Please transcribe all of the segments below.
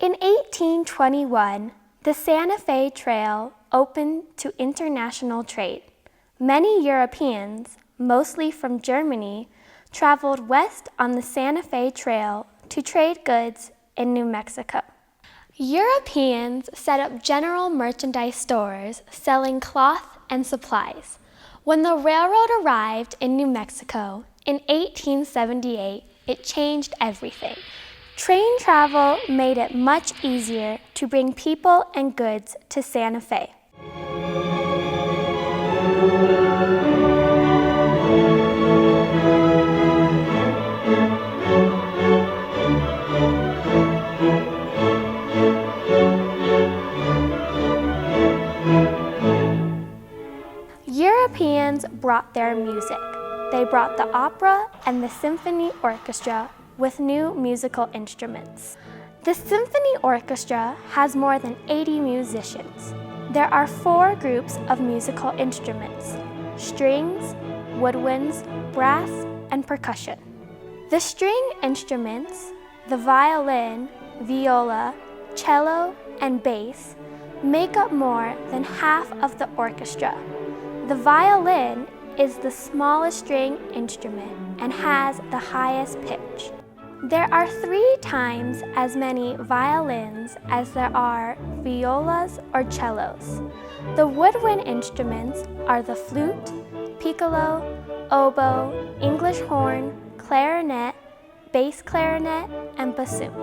In 1821, the Santa Fe Trail opened to international trade. Many Europeans, mostly from Germany, traveled west on the Santa Fe Trail to trade goods in New Mexico. Europeans set up general merchandise stores selling cloth and supplies. When the railroad arrived in New Mexico in 1878, it changed everything. Train travel made it much easier to bring people and goods to Santa Fe. Europeans brought their music. They brought the opera and the symphony orchestra with new musical instruments. The symphony orchestra has more than 80 musicians. There are 4 groups of musical instruments: strings, woodwinds, brass, and percussion. The string instruments, the violin, viola, cello, and bass, make up more than half of the orchestra. The violin is the smallest string instrument and has the highest pitch. There are 3 times as many violins as there are violas or cellos. The woodwind instruments are the flute, piccolo, oboe, English horn, clarinet, bass clarinet, and bassoon.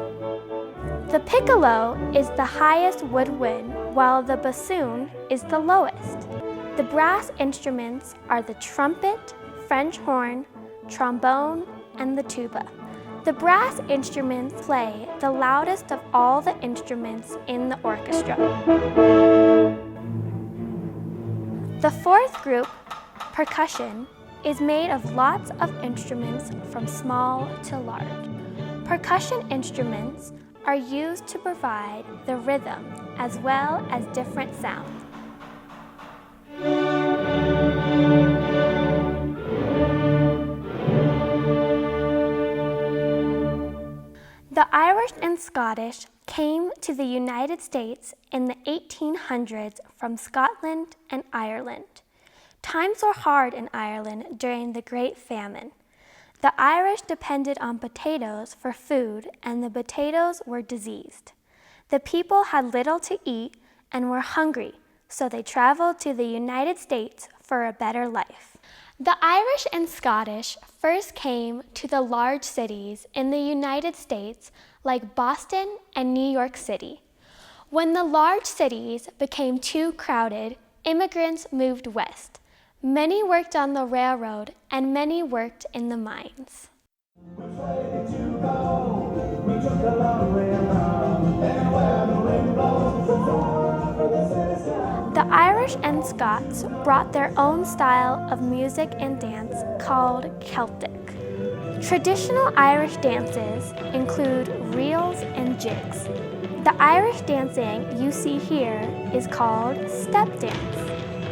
The piccolo is the highest woodwind, while the bassoon is the lowest. The brass instruments are the trumpet, French horn, trombone, and the tuba. The brass instruments play the loudest of all the instruments in the orchestra. The 4th group, percussion, is made of lots of instruments from small to large. Percussion instruments are used to provide the rhythm as well as different sounds. The Irish and Scottish came to the United States in the 1800s from Scotland and Ireland. Times were hard in Ireland during the Great Famine. The Irish depended on potatoes for food, and the potatoes were diseased. The people had little to eat and were hungry, so they traveled to the United States for a better life. The Irish and Scottish first came to the large cities in the United States like Boston and New York City. When the large cities became too crowded, immigrants moved west. Many worked on the railroad and many worked in the mines. Which way did you go? We took the long way around, and where the wind blows, the far for the citizen. The Irish and Scots brought their own style of music and dance called Celtic. Traditional Irish dances include reels and jigs. The Irish dancing you see here is called step dance.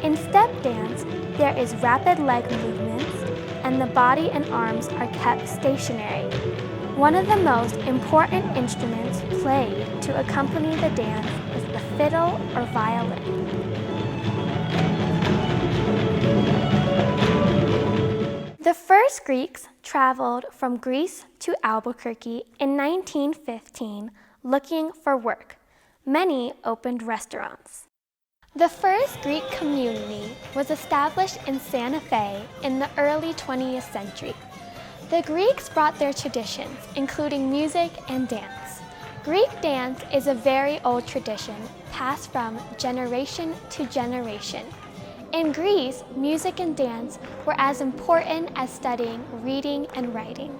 In step dance, there is rapid leg movements, and the body and arms are kept stationary. One of the most important instruments played to accompany the dance is the fiddle or violin. The first Greeks traveled from Greece to Albuquerque in 1915 looking for work. Many opened restaurants. The first Greek community was established in Santa Fe in the early 20th century. The Greeks brought their traditions, including music and dance. Greek dance is a very old tradition passed from generation to generation. In Greece, music and dance were as important as studying reading and writing.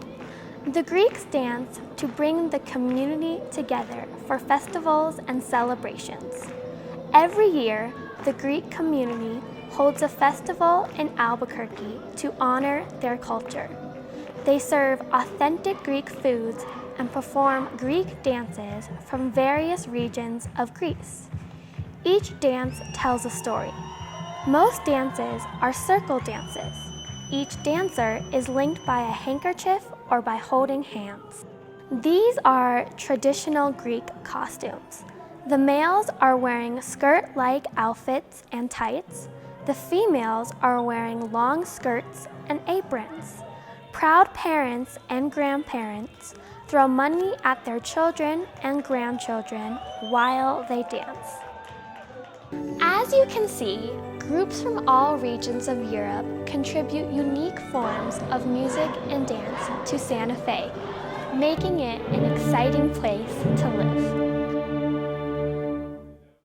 The Greeks danced to bring the community together for festivals and celebrations. Every year, the Greek community holds a festival in Albuquerque to honor their culture. They serve authentic Greek foods and perform Greek dances from various regions of Greece. Each dance tells a story. Most dances are circle dances. Each dancer is linked by a handkerchief or by holding hands. These are traditional Greek costumes. The males are wearing skirt-like outfits and tights. The females are wearing long skirts and aprons. Proud parents and grandparents throw money at their children and grandchildren while they dance. As you can see, groups from all regions of Europe contribute unique forms of music and dance to Santa Fe, making it an exciting place to live.